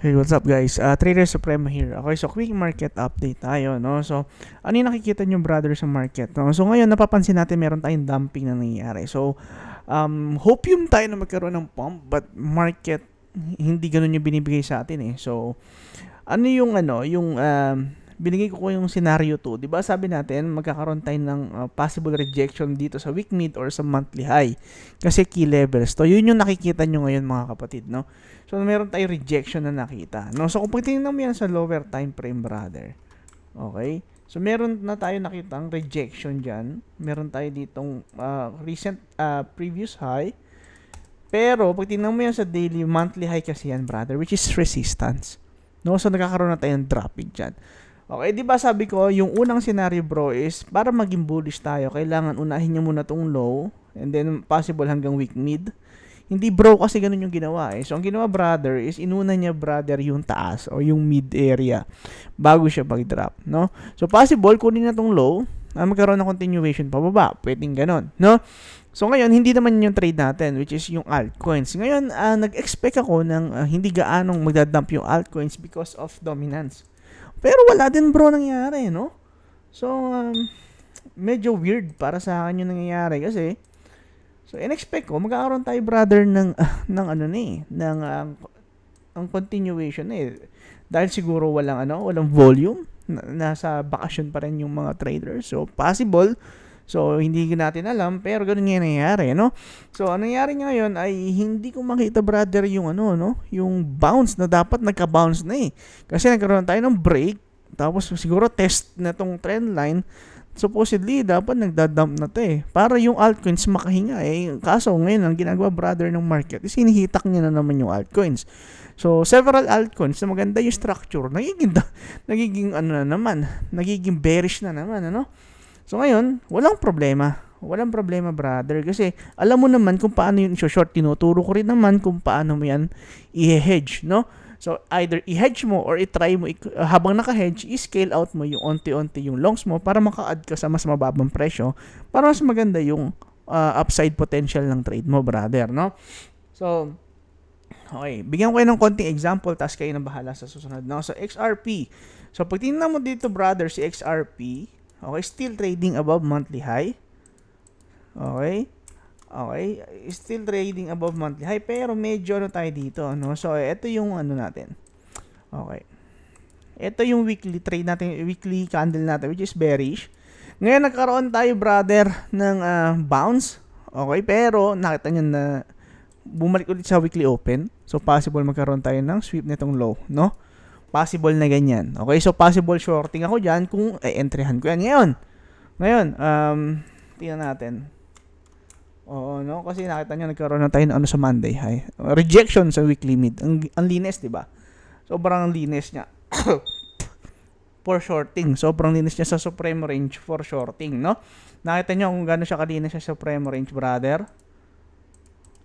Hey, what's up guys? Trader Supremo here. Okay, so quick market update tayo, no? So, ano yung nakikita nyo brother sa market, no? So, ngayon napapansin natin meron tayong dumping na nangyayari. So, hope tayo na magkaroon ng pump, but market hindi ganun yung binibigay sa atin eh. So, binigay ko yung scenario 2. 'Di ba? Sabi natin magkakaroon tayo ng possible rejection dito sa week mid or sa monthly high. Kasi key levels to. Yun yung nakikita nyo ngayon mga kapatid, no? So, meron tayong rejection na nakita, no? So, kung tingnan mo yan sa lower time frame, brother. Okay? So, meron na tayo nakitang rejection dyan. Meron tayo ditong recent previous high. Pero, pag tingnan mo yan sa daily, monthly high kasi yan, brother, which is resistance. No? So, nagkakaroon na tayong dropping dyan. Okay, di ba sabi ko, yung unang scenario bro is, para maging bullish tayo, kailangan unahin nyo muna tong low, and then possible hanggang week mid. Hindi bro kasi ganun yung ginawa eh. So, ang ginawa brother is inuna niya brother yung taas o yung mid area bago siya mag-drop, no? So, possible kunin na tong low magkaroon ng continuation pababa. Pwedeng ganun, no? So, ngayon, hindi naman yung trade natin which is yung altcoins. Ngayon, nag-expect ako ng hindi gaanong magdadump yung altcoins because of dominance. Pero wala din bro nangyari, no? So, medyo weird para sa akin yung nangyayari kasi so, in-expect ko, magkakaroon tayo, brother, ng continuation eh. Dahil siguro walang volume. Nasa bakasyon pa rin yung mga traders. So, possible. So, hindi natin alam, pero ganun yung nangyayari, no? So, ang nangyayari ngayon ay hindi ko makita, brother, yung yung bounce na dapat nagka-bounce na eh. Kasi nagkaroon tayo ng break, tapos siguro test na tong trend line. Supposedly, dapat nagdadump na to eh. Para yung altcoins makahinga eh. Kaso ngayon, ang ginagawa brother ng market is hinihitak niya na naman yung altcoins. So, several altcoins na maganda yung structure, nagiging bearish na naman, ano? So, ngayon, walang problema. Walang problema, brother. Kasi, alam mo naman kung paano yung short. Tinuturo ko rin naman kung paano mo yan i-hedge, no? So, either i-hedge mo or i-try mo, habang naka-hedge, i-scale out mo yung onti-onti yung longs mo para maka-add ka sa mas mababang presyo para mas maganda yung upside potential ng trade mo, brother, no? So, okay. Bigyan ko kayo ng konting example tapos kayo na bahala sa susunod, no? So, XRP. So, pag tingnan mo dito, brother, si XRP, okay, still trading above monthly high. Okay? Okay, still trading above monthly high pero medyo tayo dito, no? So, ito yung natin. Okay. Ito yung weekly trade natin, weekly candle natin which is bearish. Ngayon nagkaroon tayo, brother, ng bounce. Okay, pero nakita niyo na bumalik ulit sa weekly open. So, possible magkaroon tayo ng sweep nitong low, no? Possible na ganyan. Okay, so possible shorting ako diyan kung entryhan ko yan. Ngayon, tingnan natin. Oo, no? Kasi nakita nyo, nagkaroon na tayo ng sa Monday high. Rejection sa weekly mid. Ang linis, di ba? Sobrang linis niya. For shorting. Sobrang linis niya sa supreme range for shorting, no? Nakita nyo kung gano'n siya kalinis sa supreme range, brother.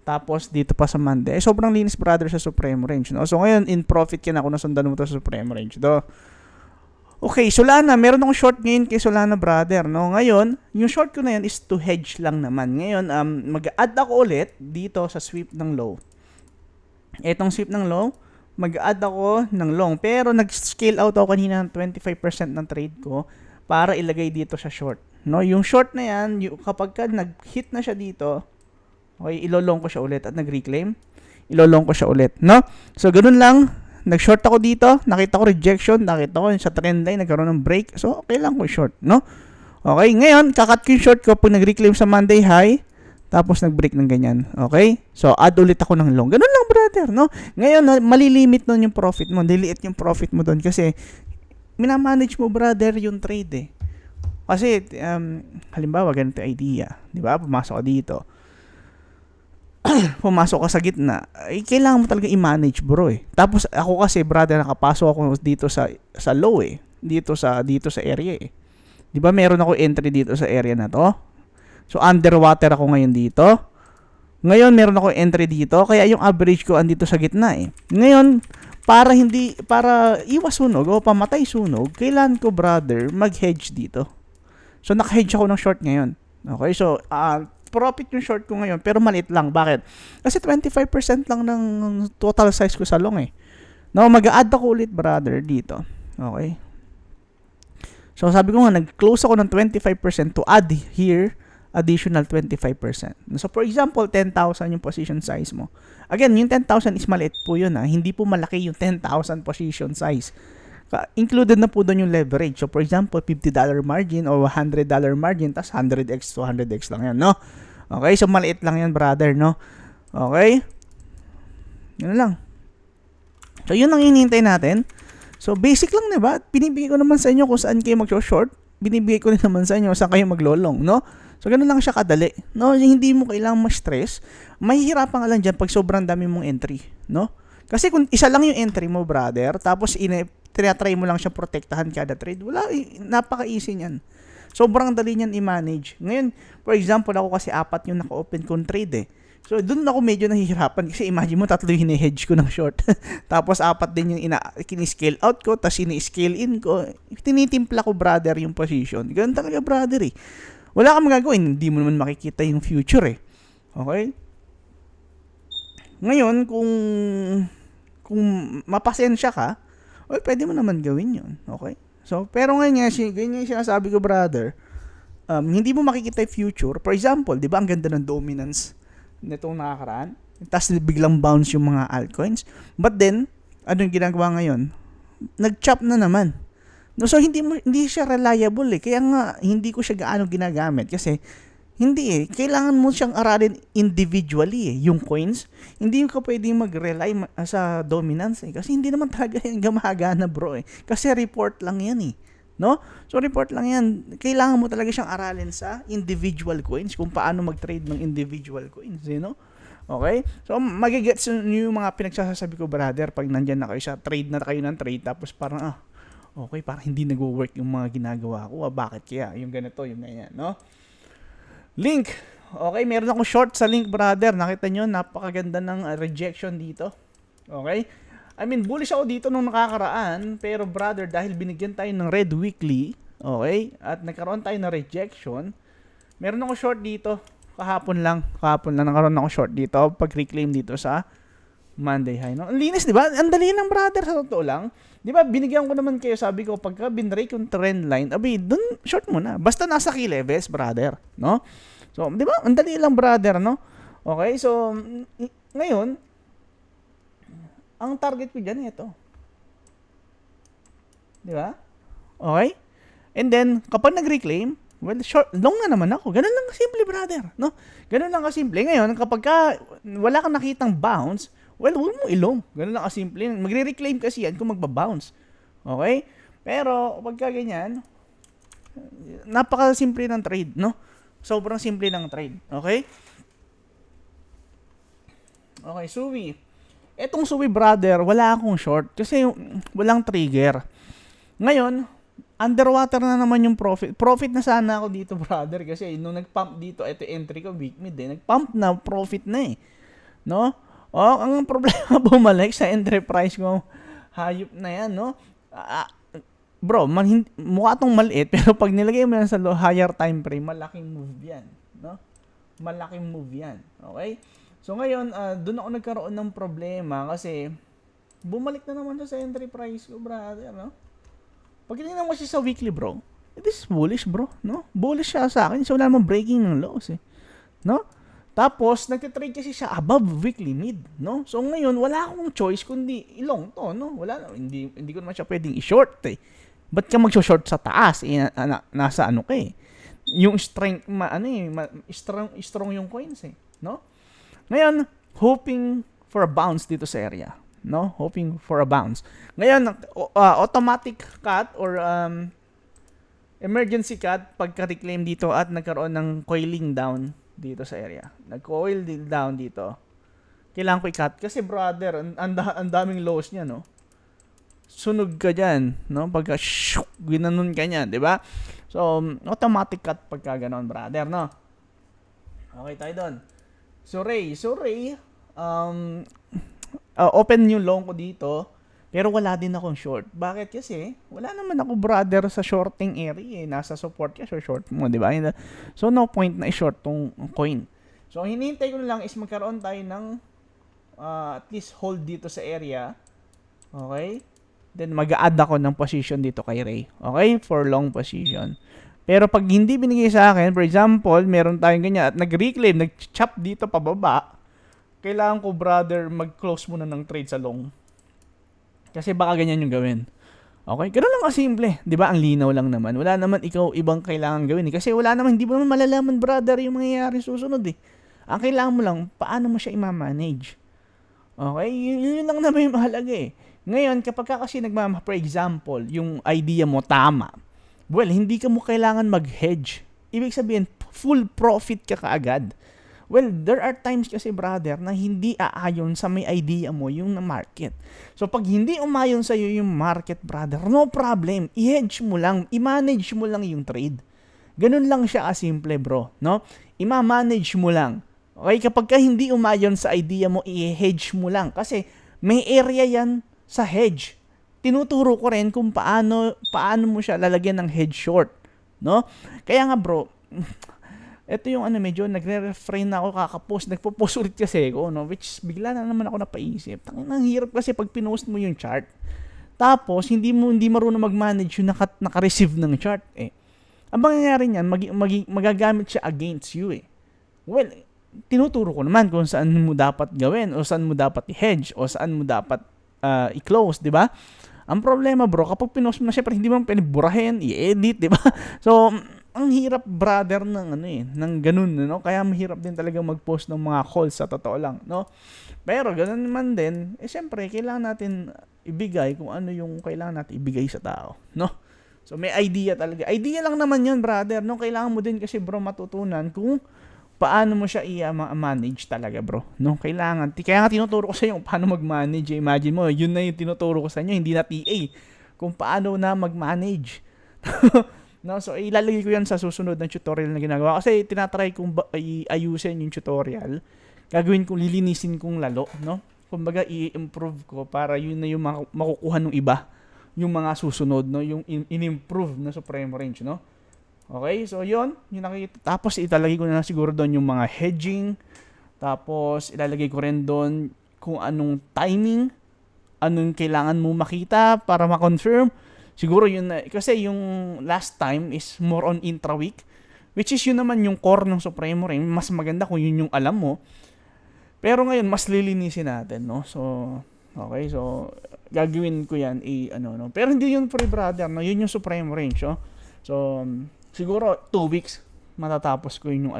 Tapos, dito pa sa Monday. Sobrang linis, brother, sa supreme range, no? So, ngayon, in profit ka na kung nasundan mo to sa supreme range, do. Okay, Solana, meron akong short ngayon kay Solana, brother, no? Ngayon, yung short ko na yan is to hedge lang naman. Ngayon, mag-add ako ulit dito sa sweep ng low. Etong sweep ng low, mag-add ako ng long. Pero nag-scale out ako kanina ng 25% ng trade ko para ilagay dito sa short. No? Yung short na yan, kapag nag-hit na siya dito, okay, ilolong ko siya ulit at nag-reclaim. Ilolong ko siya ulit, no? So, ganun lang. Nag-short ako dito, nakita ko rejection, nakita ko sa trend line, nagkaroon ng break. So, okay lang ko short, no? Okay, ngayon, kakat ko yung short ko pag nag-reclaim sa Monday high, tapos nag-break ng ganyan. Okay? So, add ulit ako ng long. Ganun lang, brother, no? Ngayon, malilimit nun yung profit mo. Diliit yung profit mo dun kasi minamanage mo, brother, yung trade eh. Kasi, halimbawa, ganito idea. Di ba? Pumasok ka dito. Pumasok ka sa gitna, kailangan mo talaga i-manage, bro eh. Tapos ako kasi, brother, nakapasok ako dito sa low eh. Dito sa area eh. 'Di ba meron ako entry dito sa area na to? So underwater ako ngayon dito. Ngayon meron ako entry dito, kaya yung average ko andito sa gitna eh. Ngayon, para iwas sunog o pamatay sunog, kailangan ko, brother, mag-hedge dito. So naka-hedge ako ng short ngayon. Okay? So profit yung short ko ngayon, pero maliit lang. Bakit? Kasi 25% lang ng total size ko sa long eh. Now, mag-a-add ako ulit, brother, dito. Okay? So, sabi ko nga, nag-close ako ng 25% to add here, additional 25%. So, for example, 10,000 yung position size mo. Again, yung 10,000 is maliit po yun. Hindi po malaki yung 10,000 position size. Included na po doon yung leverage. So, for example, $50 margin or $100 margin, tas 100x to 100x lang yan, no? Okay? So, maliit lang yan, brother, no? Okay? Yun lang. So, yun ang hinihintay natin. So, basic lang, diba? Pinibigay ko naman sa inyo kung saan kayo mag-short. Binibigay ko rin naman sa inyo saan kayo maglolong, no? So, ganun lang siya kadali. No? Hindi mo kailangang ma-stress. Mahihirapan ka lang dyan pag sobrang dami mong entry, no? Kasi kung isa lang yung entry mo, brother, tapos tinatry mo lang siya protektahan kada trade, wala, napaka-easy niyan. Sobrang dali niyan i-manage. Ngayon, for example, ako kasi 4 yung naka-open kong trade eh. So, doon ako medyo nahihirapan kasi imagine mo, 3 yung hine-hedge ko ng short. Tapos 4 din yung kini-scale out ko, tapos ini-scale in ko. Tinitimpla ko, brother, yung position. Ganun talaga, brother eh. Wala kang magagawin. Hindi mo naman makikita yung future eh. Okay? Ngayon, kung mapasensya ka, well, pwede mo naman gawin yun. Okay? So, pero ngayon ganyan yung sinasabi ko, brother, hindi mo makikita yung future. For example, di ba, ang ganda ng dominance nitong nakakaraan? Tapos biglang bounce yung mga altcoins. But then, ano yung ginagawa ngayon? Nag-chop na naman. No, so, hindi siya reliable eh. Kaya nga, hindi ko siya gaano ginagamit. Kasi, hindi eh. Kailangan mo siyang aralin individually eh. Yung coins, hindi ka pwedeng mag-rely sa dominance eh. Kasi hindi naman talaga yan gumagana, bro eh. Kasi report lang yan eh. No? So, report lang yan. Kailangan mo talaga siyang aralin sa individual coins, kung paano mag-trade ng individual coins, you know? Okay? So, magigets yung mga pinagsasabi ko, brother, pag nandyan na kayo sa trade na kayo ng trade, tapos parang, okay, parang hindi nagwo-work yung mga ginagawa ko. Bakit kaya? Yung ganito, yung ganyan, no? Link. Okay, meron akong short sa link, brother. Nakita nyo, napakaganda ng rejection dito. Okay? I mean, bullish ako dito nung nakakaraan, pero brother, dahil binigyan tayo ng red weekly, okay, at nagkaroon tayo ng rejection, meron ako short dito. Kahapon lang nagkaroon ako short dito, pag-reclaim dito sa Monday high. No? Ang linis, di ba? Ang dali lang, brother, sa totoo lang. Di ba, binigyan ko naman kayo, sabi ko, pagka binrake yung trend line, dun, short mo na. Basta nasa key levels, brother, no? So, di ba, ang dali lang, brother, no? Okay, so, ngayon, ang target ko dyan, ito. Di ba? Okay? And then, kapag nag-reclaim, well, long na naman ako. Ganun lang kasimple, brother, no? Ganun lang kasimple. Ngayon, kapag wala kang nakitang bounce, well, huwag mo ilong. Ganun lang kasimple. Magre-reclaim kasi yan kung magbabounce. Okay? Pero, pagka ganyan, napaka-simple ng trade, no? Sobrang simple ng trade. Okay? Okay, Suwi. Etong Suwi, brother, wala akong short kasi walang trigger. Ngayon, underwater na naman yung profit. Profit na sana ako dito, brother, kasi nung nag-pump dito, ito entry ko, week mid eh. Nag-pump na, profit na eh. No? Ang problema bumalik sa entry price ko, hayop na yan, no? Bro, mukha tong maliit, pero pag nilagay mo yan sa higher time frame, malaking move yan, no? Malaking move yan, okay? So ngayon, doon ako nagkaroon ng problema kasi bumalik na naman siya sa entry price ko, brother, no? Pag tinignan mo siya sa weekly, bro, this is bullish, bro, no? Bullish siya sa akin, so wala namang breaking ng lows, eh, no? Tapos, nagtitrade kasi siya above weekly mid, no? So ngayon, wala akong choice kundi ilong to, no? Wala, hindi ko naman siya pwedeng i-short, eh. Ba't ka mag-short sa taas? Nasa ano ka, eh. Yung strength, strong yung coins, eh, no? Ngayon, hoping for a bounce dito sa area. No? Hoping for a bounce. Ngayon, automatic cut or emergency cut pagka-reclaim dito at nagkaroon ng coiling down dito sa area. Nag-coil down dito. Kailangan ko i-cut. Kasi brother, ang daming lows niya, no? Sunog ka dyan, no? Pagka, ginanon ka niya, di ba? So, automatic cut pagka ganon, brother, no? Okay tayo doon. So Ray, open yung long ko dito, pero wala din akong short. Bakit? Kasi wala naman ako, brother, sa shorting area, eh. Nasa support ka, short mo, di ba? So no point na i-short tong coin. So hinihintay ko lang is magkaroon tayo ng at least hold dito sa area Okay? Then mag-a-add ako ng position dito kay Ray. Okay? For long position. Pero pag hindi binigay sa akin, for example, meron tayong ganyan at nag-reclaim, nag-chop dito pababa, kailangan ko, brother, mag-close muna ng trade sa long. Kasi baka ganyan yung gawin. Okay? Ganun lang kasimple. Di ba? Ang linaw lang naman. Wala naman ikaw ibang kailangan gawin. Kasi wala naman, hindi mo naman malalaman, brother, yung mangyayari susunod eh. Ang kailangan mo lang, paano mo siya i-manage. Okay? Yun lang naman yung mahalaga eh. Ngayon, kapag ka kasi for example, yung idea mo tama, well, hindi ka mo kailangan mag-hedge. Ibig sabihin, full profit ka kaagad. Well, there are times kasi, brother, na hindi aayon sa may idea mo yung market. So, pag hindi umayon sa'yo yung market, brother, no problem. I-hedge mo lang, i-manage mo lang yung trade. Ganun lang siya kasimple, bro. No? I-manage mo lang. Okay? Kapag ka hindi umayon sa idea mo, i-hedge mo lang. Kasi may area yan sa hedge. Tinuturo ko rin kung paano mo siya lalagyan ng hedge short. No? Kaya nga, bro, ito yung medyo nagre-refrain na ako kakapost. Nagpo-post ulit kasi ako, no? Which bigla na naman ako napaisip. Ang hirap kasi pag pinost mo yung chart. Tapos, hindi marunong mag-manage yung naka-receive ng chart, eh. Ang mangyayari niyan, magagamit siya against you, eh. Well, tinuturo ko naman kung saan mo dapat gawin, o saan mo dapat i-hedge, o saan mo dapat i-close, di ba? Ang problema, bro, kapag pinost mo na, syempre, hindi mo piniburahin, i-edit, di ba? So, ang hirap, brother, ng ganun, no? Kaya mahirap din talaga mag-post ng mga calls sa totoo lang, no? Pero ganun naman din, syempre, kailangan natin ibigay kung ano yung kailangan natin ibigay sa tao, no? So, may idea talaga. Idea lang naman yun, brother, no? Kailangan mo din kasi, bro, matutunan kung paano mo siya i-manage talaga, bro, no? Kaya nga tinuturo ko sa inyo kung paano mag-manage. Imagine mo, yun na yung tinuturo ko sa inyo, hindi na TA. Kung paano na mag-manage. No, so ilalagay ko 'yan sa susunod na tutorial na ginagawa kasi tinatry kong ayusin yung tutorial. Gagawin kong lilinisin kong lalo, no? Kumbaga i-improve ko para yun na yung makukuha ng iba, yung mga susunod, no? Yung in-improve na supreme range, no? Okay? So yun, yung nakikita. Tapos ilalagay ko na siguro doon yung mga hedging. Tapos ilalagay ko rin doon kung anong timing, anong kailangan mo makita para ma-confirm. Siguro yun na, kasi yung last time is more on intra-week, which is yun naman yung core ng Supremo Range. Mas maganda kung yun yung alam mo. Pero ngayon, mas lilinisin natin, no? So, okay, so, gagawin ko yan, no? Pero hindi yun free, brother, no? Yun yung Supremo Range, no? So, siguro, 2 weeks, matatapos ko yung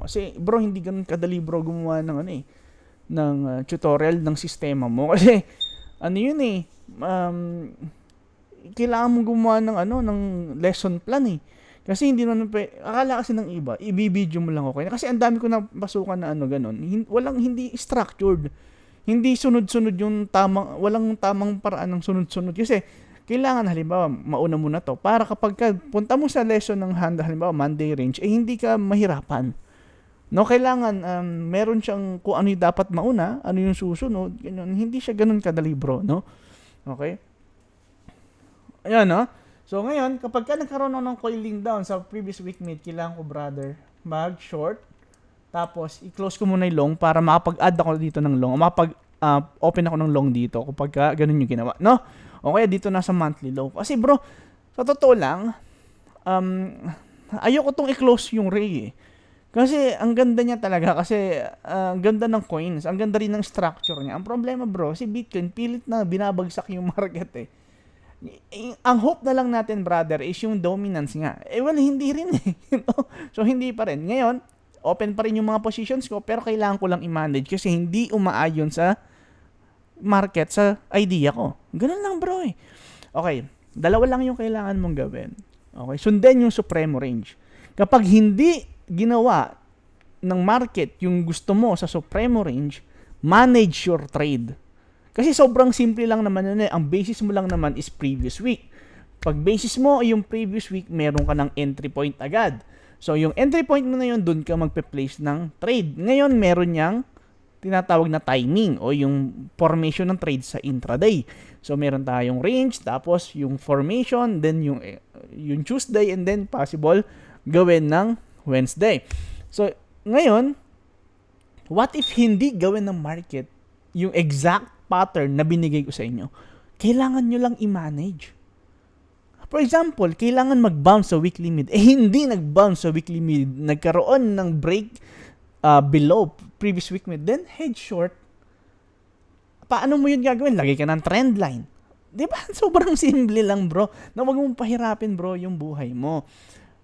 Kasi, bro, hindi ganun kadali, bro, gumawa ng, ng tutorial ng sistema mo. Kasi, kailangan mong gumawa ng lesson plan eh. Kasi hindi naman akala kasi ng iba, i-video mo lang okay. Kasi ang dami ko napasukan na ganun. Hindi structured. Hindi sunod-sunod yung walang tamang paraan ng sunod-sunod. Kasi kailangan halimbawa, mauna mo na to para kapag punta mo sa lesson ng halimbawa Monday range, hindi ka mahirapan. No, kailangan meron siyang kung ano yung dapat mauna, ano yung susunod, ganyan. Hindi siya ganun kadali, bro, no? Okay? Ayan, no? So, ngayon, kapag ka nagkaroon ako ng coiling down sa previous week mid, kailangan ko, brother, mag-short. Tapos, i-close ko muna yung long para makapag-add ako dito ng long. Makapag-open ako ng long dito kapag ka ganun yung ginawa, no? O kaya dito na sa monthly low. Kasi, bro, sa totoo lang, ayoko tong i-close yung ray eh. Kasi, ang ganda niya talaga. Kasi, ang ganda ng coins. Ang ganda rin ng structure niya. Ang problema, bro, si Bitcoin, pilit na binabagsak yung market eh. Ang hope na lang natin, brother, is yung dominance nga. Well, hindi rin eh. So, hindi pa rin. Ngayon, open pa rin yung mga positions ko, pero kailangan ko lang i-manage kasi hindi umaayon sa market, sa idea ko. Ganun lang, bro eh. Okay, dalawa lang yung kailangan mong gawin. Okay, sundin yung Supremo Range. Kapag hindi ginawa ng market yung gusto mo sa Supremo Range, manage your trade. Kasi sobrang simple lang naman yun eh. Ang basis mo lang naman is previous week. Pag basis mo yung previous week, meron ka ng entry point agad. So, yung entry point mo na yun, dun ka magpe-place ng trade. Ngayon, meron niyang tinatawag na timing o yung formation ng trade sa intraday. So, meron tayong range, tapos yung formation, then yung Tuesday, and then possible gawin ng Wednesday. So, ngayon, what if hindi gawin ng market yung exact pattern na binigay ko sa inyo. Kailangan nyo lang i-manage. For example, kailangan mag-bounce sa weekly mid. Hindi nag-bounce sa weekly mid. Nagkaroon ng break below previous week mid. Then, head short. Paano mo yun gagawin? Lagay ka ng trend line. Diba? Sobrang simple lang, bro. Na wag mong pahirapin, bro, yung buhay mo.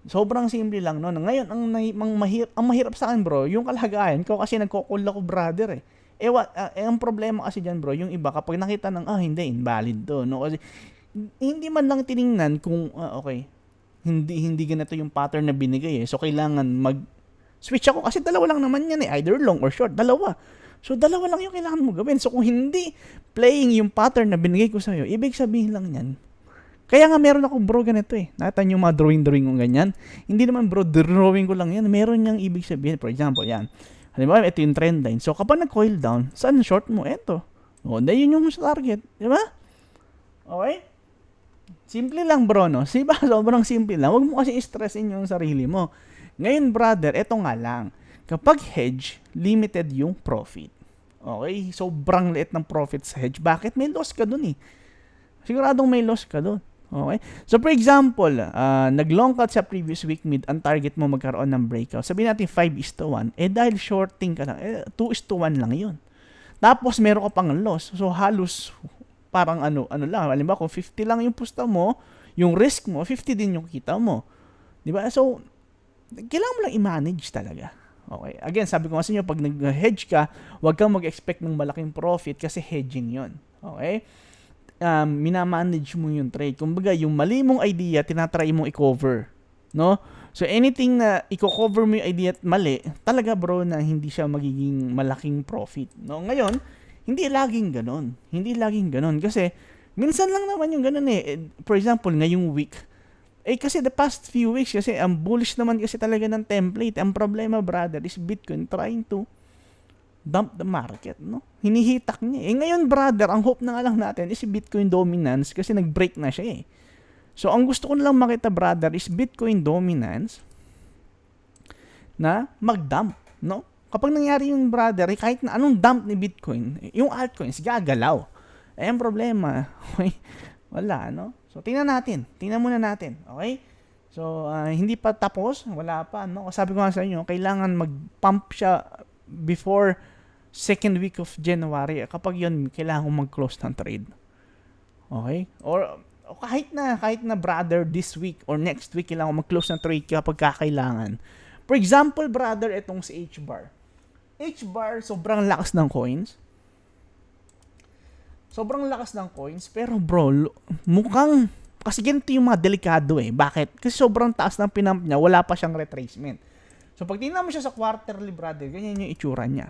Sobrang simple lang, no? Ngayon, ang mahirap sa akin, bro, yung kalagayan ko kasi nagko-call ako, brother, eh. Ang problema kasi dyan, bro, yung iba, kapag nakita ng, hindi, invalid to, no? Kasi, hindi man lang tiningnan kung, okay, hindi ganito yung pattern na binigay, eh. So, kailangan mag-switch ako kasi dalawa lang naman yan, eh. Either long or short, dalawa. So, dalawa lang yung kailangan mo gawin. So, kung hindi playing yung pattern na binigay ko sa'yo, ibig sabihin lang yan. Kaya nga meron ako, bro, ganito eh. Nakita nyo mga drawing kong ganyan. Hindi naman, bro, drawing ko lang yan. Meron niyang ibig sabihin. For example, yan. Halimbawa, ito yung trend line. So, kapag nag-coil down, saan short mo? Ito. O, yun yung target. Di ba? Okay? Simple lang, bro, no? Diba? Sobrang simple lang. Huwag mo kasi stressin yung sarili mo. Ngayon, brother, eto nga lang. Kapag hedge, limited yung profit. Okay? Sobrang liit ng profit sa hedge. Bakit? May loss ka dun eh. Siguradong may loss ka dun. Okay? So, for example, nag-long cut sa previous week mid, ang target mo magkaroon ng breakout. Sabihin natin 5:1. Dahil shorting ka lang, 2:1 lang yun. Tapos, meron ka pang loss. So, halos parang ano lang. Halimbawa, kung 50 lang yung pusta mo, yung risk mo, 50 din yung kita mo. Diba? So, kailangan mo lang i-manage talaga. Okay. Again, sabi ko nga sa inyo, pag nag-hedge ka, huwag kang mag-expect ng malaking profit kasi hedging yon. Okay? Minamanage mo yung trade. Kumbaga, yung mali mong idea, tinatry mong i-cover. No? So, anything na i-cover mo yung idea at mali, talaga, bro, na hindi siya magiging malaking profit. No? Ngayon, hindi laging ganon. Hindi laging ganon. Kasi, minsan lang naman yung ganon eh. For example, ngayong week, kasi the past few weeks, kasi ang bullish naman kasi talaga ng template. Ang problema, brother, is Bitcoin trying to dump the market, no? Hinihitak niya. Ngayon, brother, ang hope na nga lang natin is Bitcoin dominance kasi nag-break na siya eh. So, ang gusto ko na lang makita, brother, is Bitcoin dominance na mag-dump, no? Kapag nangyari yung, brother, kahit na anong dump ni Bitcoin, yung altcoins, gagalaw. Ang problema, wala, no? So, tingnan muna natin, okay? So, hindi pa tapos, wala pa, no? Sabi ko nga sa inyo, kailangan mag-pump siya before second week of January. Kapag yun, kailangan kong mag-close ng trade. Okay? Or kahit na brother, this week or next week, kailangan kong mag-close ng trade kapag kakailangan. For example, brother, itong si H-bar. H-bar, sobrang lakas ng coins. Pero bro, mukhang, kasi ganito yung mga delikado eh. Bakit? Kasi sobrang taas ng pinump niya, wala pa siyang retracement. So, pag tingnan mo siya sa quarterly, brother, ganyan yung itsura niya.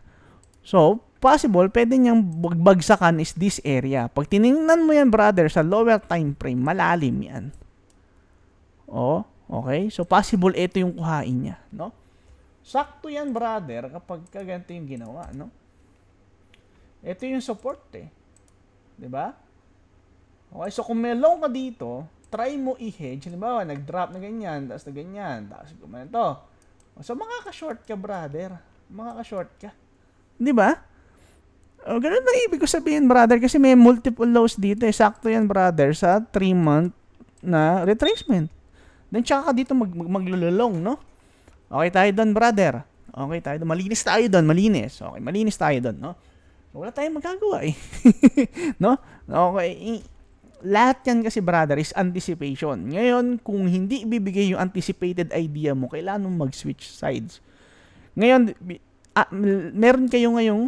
So, possible, pwede niyang bagsakan is this area. Pag tiningnan mo yan, brother, sa lower time frame, malalim yan. Okay? So, possible, ito yung kuhain niya, no? Sakto yan, brother, kapag ganito yung ginawa, no? Ito yung support eh. Diba? Okay, so kung may long ka dito, try mo i-hedge. Halimbawa, nag-drop na ganyan, tapos na ganyan, tapos gumanito. So, makaka-short ka, brother. Makaka-short ka. Diba? Ganun lang ibig ko sabihin, brother, kasi may multiple lows dito eh. Sakto yan, brother, sa 3-month na retracement. Then, tsaka ka dito maglululong, no? Okay tayo doon, brother. Okay tayo doon. Malinis tayo doon. Okay, malinis tayo doon, no? So, wala tayong magagawa eh. No? Okay. Lahat yan kasi, brother, is anticipation. Ngayon, kung hindi ibibigay yung anticipated idea mo, kailangan mong mag-switch sides. Ngayon, meron kayo ngayong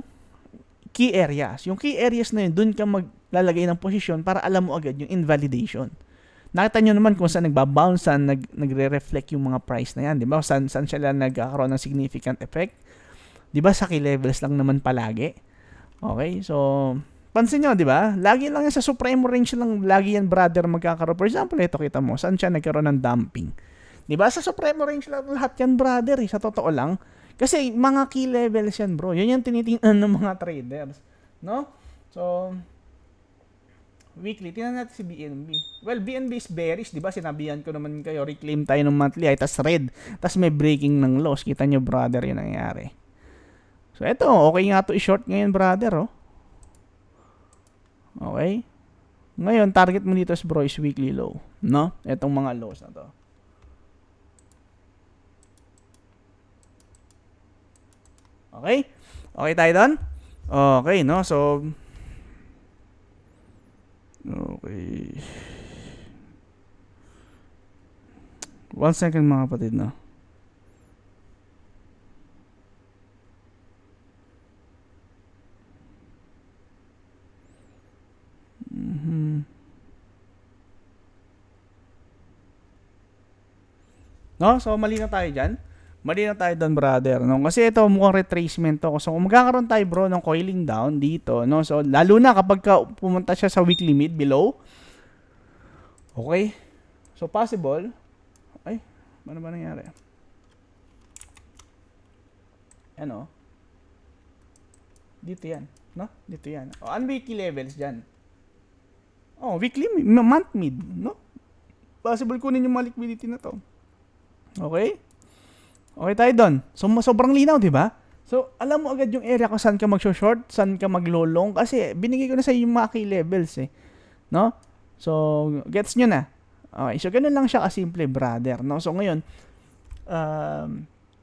key areas. Yung key areas na yun, dun ka maglalagay ng posisyon para alam mo agad yung invalidation. Nakita nyo naman kung saan nagbabounce, saan nagre-reflect yung mga price na yan. Di ba? Saan sila nagkakaroon ng significant effect. Di ba? Sa key levels lang naman palagi. Okay? So, pansin nyo, di ba? Lagi lang yan sa supremo range lang, lagi yan, brother, magkakaroon. For example, ito, kita mo, saan siya nagkaroon ng dumping. Di ba? Sa supremo range lang lahat yan, brother, eh, sa totoo lang. Kasi, mga key levels yan, bro. Yun yung tinitingnan ng mga traders. No? So, weekly, tingnan natin si BNB. Well, BNB is bearish, di ba? Sinabihan ko naman kayo, reclaim tayo ng monthly, ay, tas red. Tas may breaking ng loss. Kita nyo, brother, yun nangyari. So, eto, okay nga to i-short ngayon, brother, oh. Okay? Ngayon, target mo dito bro is weekly low. No? Itong mga lows na to. Okay? Okay tayo doon? Okay, no? So, okay. 1 second mga kapatid, no? No? So, mali na tayo dyan. Mali na tayo doon, brother. No? Kasi ito, mukhang retracement to. So, kung magkakaroon tayo, bro, ng coiling down dito, no? So, lalo na kapag pumunta siya sa weekly mid below. Okay? So, possible. Ay, ano ba nangyari? Ano? Dito yan. No? Dito yan. O, weekly levels dyan. Oh, weekly, month mid, no? Possible kunin yung mga liquidity na to. Okay? Okay tayo doon. So, sobrang linaw, di ba? So, alam mo agad yung area kung saan ka mag-short, saan ka mag-lolong. Kasi, binigay ko na sa yung mga key levels, eh. No? So, gets nyo na. Okay. So, ganun lang siya kasimple, brother. No? So, ngayon,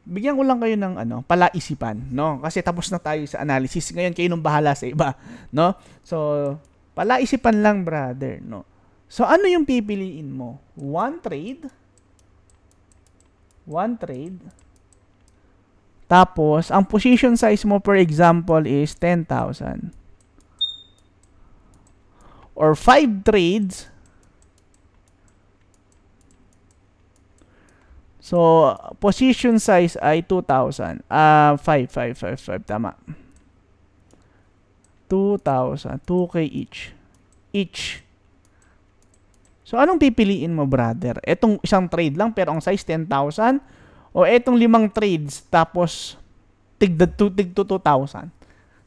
bigyan ko lang kayo ng palaisipan, no? Kasi tapos na tayo sa analysis. Ngayon, kayo nung bahala sa iba, no? So, palaisipan lang, brother, no? So, ano yung pipiliin mo? One trade. Tapos, ang position size mo, for example, is 10,000. Or 5 trades. So, position size ay 2,000. 5, tama. 2,000. 2K each. So, anong pipiliin mo, brother? Etong isang trade lang, pero ang size 10,000? O etong 5 trades, tapos tig 2,000?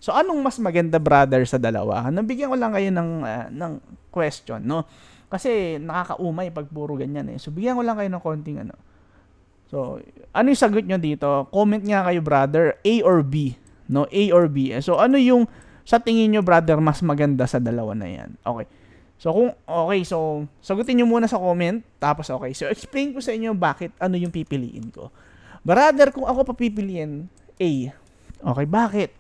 So, anong mas maganda, brother, sa dalawa? Nabigyan ko lang kayo ng question, no? Kasi nakakaumay pag puro ganyan, eh. So, bigyan ko lang kayo ng konting So, ano yung sagot nyo dito? Comment nga kayo, brother, A or B, no? A or B. So, ano yung sa tingin nyo, brother, mas maganda sa dalawa na yan? Okay. So, so, sagutin nyo muna sa comment, tapos okay. So, explain ko sa inyo bakit, ano yung pipiliin ko. Brother, kung ako papipiliin, A. Okay, bakit?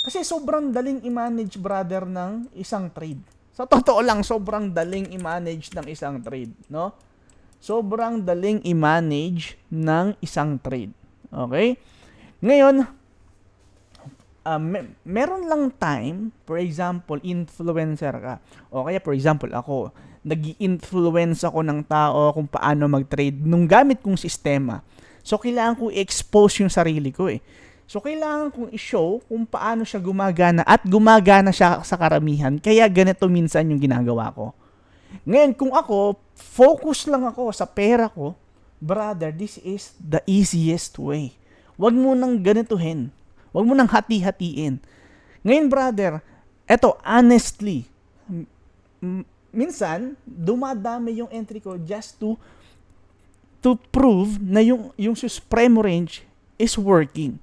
Kasi sobrang daling i-manage, brother, ng isang trade. Sa totoo lang, sobrang daling i-manage ng isang trade, no? Sobrang daling i-manage ng isang trade. Okay? Ngayon, meron lang time, for example, influencer ka. O kaya, for example, ako, nag-i-influence ako ng tao kung paano mag-trade nung gamit kong sistema. So, kailangan ko i-expose yung sarili ko, eh. So, kailangan kong i-show kung paano siya gumagana at gumagana siya sa karamihan. Kaya ganito minsan yung ginagawa ko. Ngayon, kung ako, focus lang ako sa pera ko, brother, this is the easiest way. Huwag mo nang ganituhin. Huwag mo nang hati-hatiin. Ngayon, brother, eto, honestly, minsan, dumadami yung entry ko just to prove na yung supremo range is working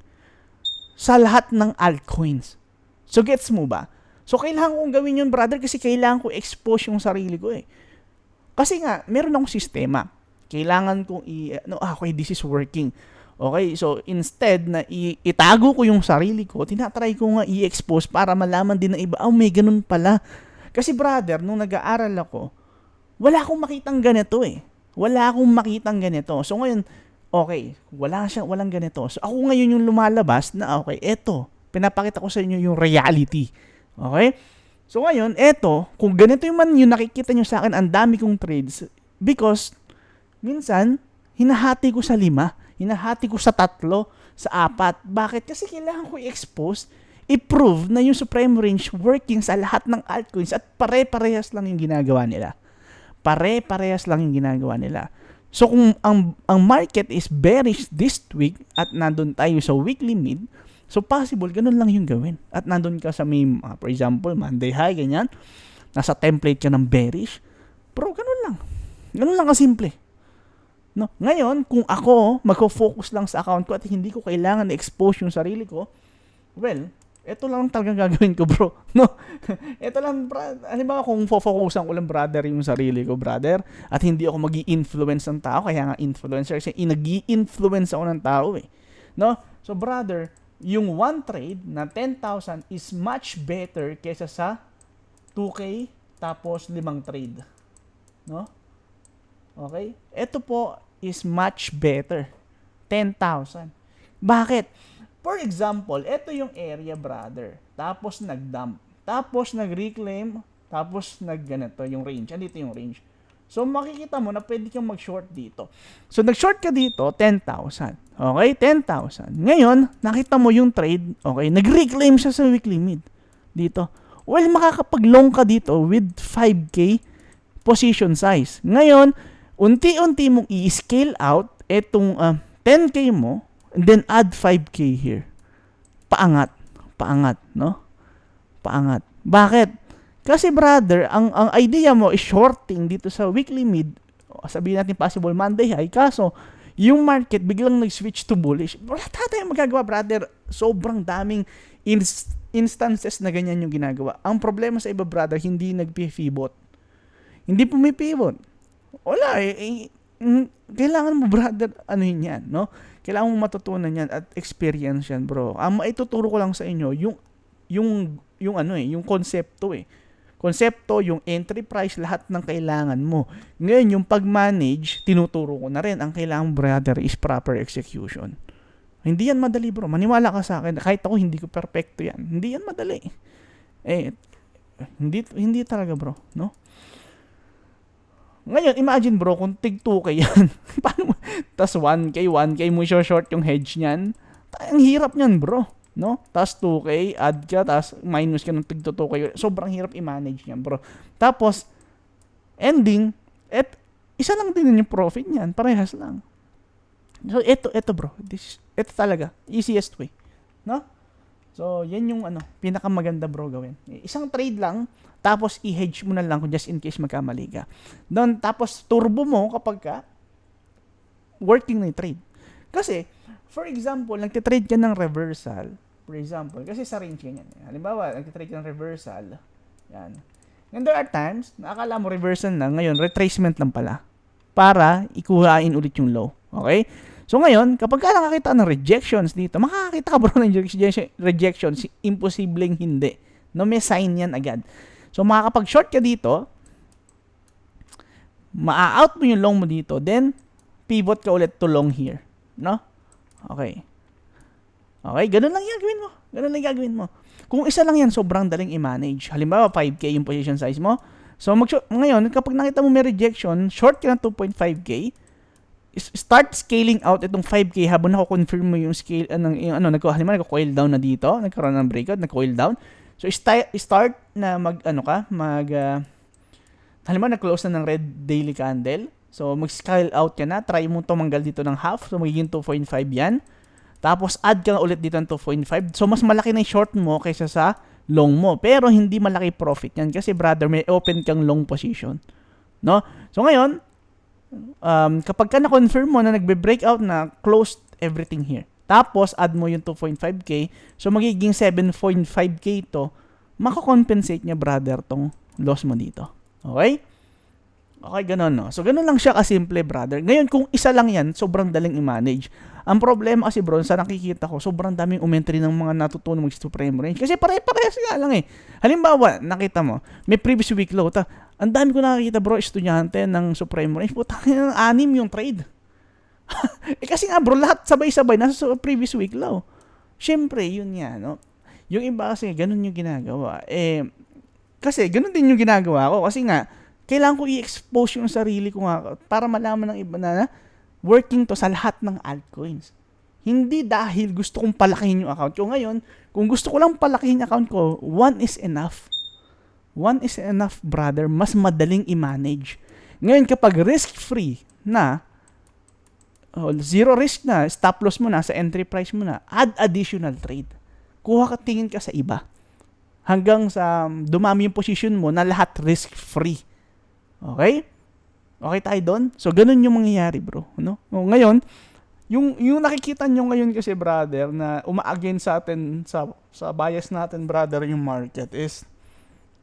sa lahat ng altcoins. So, gets mo ba? So, kailangan kong gawin yun, brother, kasi kailangan ko expose yung sarili ko, eh. Kasi nga, meron akong sistema. Kailangan kong okay, this is working. Okay, so instead na itago ko yung sarili ko, tinatry ko nga i-expose para malaman din ng iba, may ganun pala. Kasi, brother, nung nag-aaral ako, wala akong makitang ganito, eh. Wala akong makitang ganito. So, ngayon, okay, walang ganito. So, ako ngayon yung lumalabas na, okay, eto, pinapakita ko sa inyo yung reality. Okay? So, ngayon, eto, kung ganito yung nakikita nyo sa akin, ang dami kong trades, because, minsan, hinahati ko sa 5, hinahati ko sa 3, sa 4. Bakit? Kasi kailangan ko i-expose, i-prove na yung supreme range working sa lahat ng altcoins at pare-parehas lang yung ginagawa nila. Pare-parehas lang yung ginagawa nila. So, kung ang market is bearish this week at nandun tayo sa weekly mid, so possible, ganun lang yung gawin. At nandun ka sa may, for example, Monday high, ganyan, nasa template ka ng bearish, pero ganun lang. Ganun lang kasimple. No? Ngayon, kung ako, magfo-focus lang sa account ko at hindi ko kailangan na-expose yung sarili ko, well, ito lang talagang gagawin ko, bro. No? Ito lang, halimbawa kung focusan ko lang, brother, yung sarili ko, brother, at hindi ako magi-influence ng tao, kaya nga influencer, kasi nag-i-influence ako ng tao eh. No? So, brother, yung one trade na 10,000 is much better kaysa sa 2K tapos 5 trade. No? Okay? Ito po is much better. 10,000. Bakit? For example, ito yung area, brother. Tapos nag-dump. Tapos nag-reclaim. Tapos nag-ganito yung range. Andito yung range. So, makikita mo na pwede kang mag-short dito. So, nag-short ka dito, 10,000. Okay? 10,000. Ngayon, nakita mo yung trade. Okay? Nag-reclaim siya sa weekly mid. Dito. Well, makakapag-long ka dito with 5K position size. Ngayon, unti-unti mong i-scale out itong 10K mo. And then add 5K here. Paangat. Paangat, no? Paangat. Bakit? Kasi brother, ang idea mo is shorting dito sa weekly mid. Sabihin natin possible Monday high. Kaso, yung market biglang nag-switch to bullish. Wala tayong magagawa, brother. Sobrang daming instances na ganyan yung ginagawa. Ang problema sa iba, brother, hindi nag-pivot. Hindi pumipivot. Wala eh. Kailangan mo, brother, ano yun yan, no? Kailangan mo matutunan yan at experience yan, bro. Ang maituturo ko lang sa inyo, yung konsepto eh. Konsepto, yung entry price, lahat ng kailangan mo. Ngayon, yung pag-manage, tinuturo ko na rin. Ang kailangan, brother, is proper execution. Hindi yan madali, bro. Maniwala ka sa akin. Kahit ako, hindi ko perfecto yan. Hindi yan madali. Hindi talaga, bro, no? Ngayon, imagine bro, kung tig 2K yan, paano mo, tas 1K mo short yung hedge niyan, ang hirap niyan bro, no? Tas 2K, add ka, tas minus ka ng tig 2K, sobrang hirap i-manage niyan bro. Tapos, ending, isa lang din yung profit niyan, parehas lang. So, ito bro, ito talaga, easiest way, no? So, yan yung pinakamaganda bro gawin. Isang trade lang, tapos i-hedge mo na lang kung just in case magkamali ka. Doon, tapos turbo mo kapag ka working na yung trade. Kasi, for example, nagtitrade ka ng reversal. For example, kasi sa range ganyan. Halimbawa, nagtitrade ka ng reversal. Yan. And there are times, nakakala mo reversal na, ngayon, retracement lang pala. Para ikuhain ulit yung low. Okay? So ngayon, kapag ka nakakita ng rejections dito, makakakita ka bro ng rejections, imposibleng hindi. No, may sign yan agad. So makakapag-short ka dito, ma-out mo yung long mo dito, then pivot ka ulit to long here. No? Okay. Okay, ganun lang yung gagawin mo. Ganun lang yung gagawin mo. Kung isa lang yan, sobrang daling i-manage. Halimbawa, 5K yung position size mo. So ngayon, kapag nakita mo may rejection, short ka ng 2.5K, start scaling out itong 5K habang nako-confirm mo yung scale halimbawa nagko-coil down na dito, nagkaroon ng breakout, nag-coil down. So start na halimbawa nag-close na ng red daily candle. So mag-scale out ka na, try mo tumanggal dito ng half, so magiging 2.5 yan. Tapos add ka na ulit dito ng 2.5. So mas malaki na yung short mo kaysa sa long mo. Pero hindi malaki profit yan kasi brother, may open kang long position. No? So ngayon, kapag ka na-confirm mo na nagbe-breakout na, closed everything here. Tapos, add mo yung 2.5K. So, magiging 7.5K to. Makakompensate niya, brother, tong loss mo dito. Okay? Okay, ganun, no? So, ganun lang siya kasimple, brother. Ngayon, kung isa lang yan, sobrang daling i-manage. Ang problema kasi, bro, sa nakikita ko, sobrang daming umentry ng mga natutunan mag-supreme range. Kasi pare-parehas nga lang eh. Halimbawa, nakita mo, may previous week low. Ang dami ko nakikita, bro, estudyante ng supreme range. Puta, 6 yung trade. Kasi nga, bro, lahat sabay-sabay nasa previous week low. Siyempre, yun nga, no? Yung iba kasi, ganun yung ginagawa. Kasi, ganun din yung ginagawa ko. Kasi nga, kailangan ko i-expose yung sarili ko nga para malaman ng iba na working to sa lahat ng altcoins. Hindi dahil gusto kong palakihin yung account ko. Ngayon, kung gusto ko lang palakihin yung account ko, one is enough. One is enough, brother. Mas madaling i-manage. Ngayon, kapag risk-free na, zero risk na, stop loss mo na, sa entry price mo na, add additional trade. Kuha ka, tingin ka sa iba. Hanggang sa dumami yung position mo na lahat risk-free. Okay? Okay tayo doon? So, ganun yung mangyayari, bro. No? Ngayon, yung nakikita nyo ngayon kasi brother na uma-against sa atin sa bias natin brother yung market is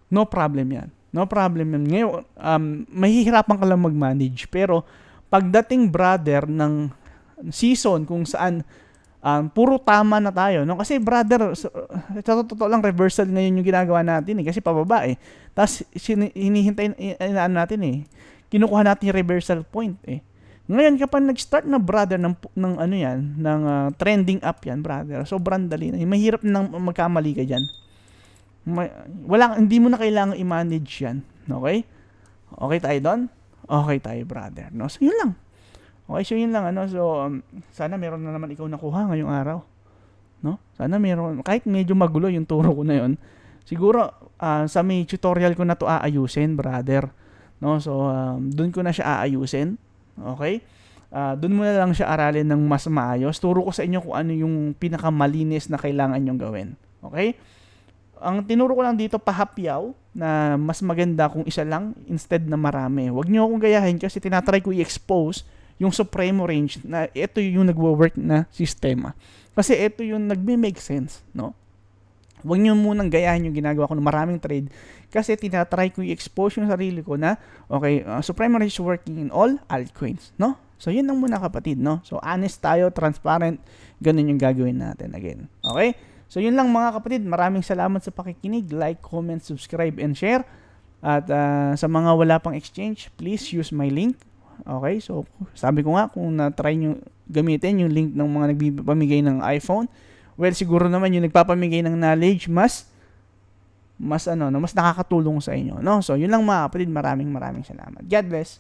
no problem yan. No problem yan. Ngayon, mahihirapan ka lang mag-manage. Pero, pagdating brother ng season kung saan puro tama na tayo. No? Kasi brother, sa totoo lang reversal ngayon yung ginagawa natin eh. Kasi pababa eh. Tapos, hinihintay natin eh. Kinukuha natin yung reversal point eh. Ngayon, kapag nag-start na brother ng ano yan, ng trending up yan, brother, sobrang dali na. Mahirap nang magkamali ka dyan. Hindi mo na kailangan i-manage yan. Okay? Okay tayo doon? Okay tayo, brother. No? So, yun lang. Okay, so yun lang. So, sana meron na naman ikaw nakuha ngayong araw. No? Sana meron. Kahit medyo magulo yung turo ko na yun. Siguro, sa may tutorial ko na to aayusin, brother. No? So, dun ko na siya aayusin. Okay? Doon mo na lang siya aralin ng mas maayos. Turo ko sa inyo kung ano yung pinakamalinis na kailangan nyong gawin. Okay? Ang tinuro ko lang dito, pahapyaw, na mas maganda kung isa lang instead na marami. Huwag nyo akong gayahin kasi tinatry ko i-expose yung supremo range na ito yung nagwo-work na sistema. Kasi ito yung nagme-make sense. No? Huwag nyo munang gayahin yung ginagawa ko ng maraming trade kasi tinatry ko i-expose yung sarili ko na okay, supremo range working in all altcoins, no? So yun lang muna kapatid, no? So honest tayo, transparent, ganun yung gagawin natin again. Okay? So yun lang mga kapatid, maraming salamat sa pakikinig, like, comment, subscribe and share. At sa mga wala pang exchange, please use my link. Okay? So sabi ko nga kung na-try nyo gamitin yung link ng mga nagpapamigay ng iPhone, well, siguro naman yung nagpapamigay ng knowledge mas nakakatulong sa inyo, no? So, yun lang mga kapatid, maraming salamat. God bless.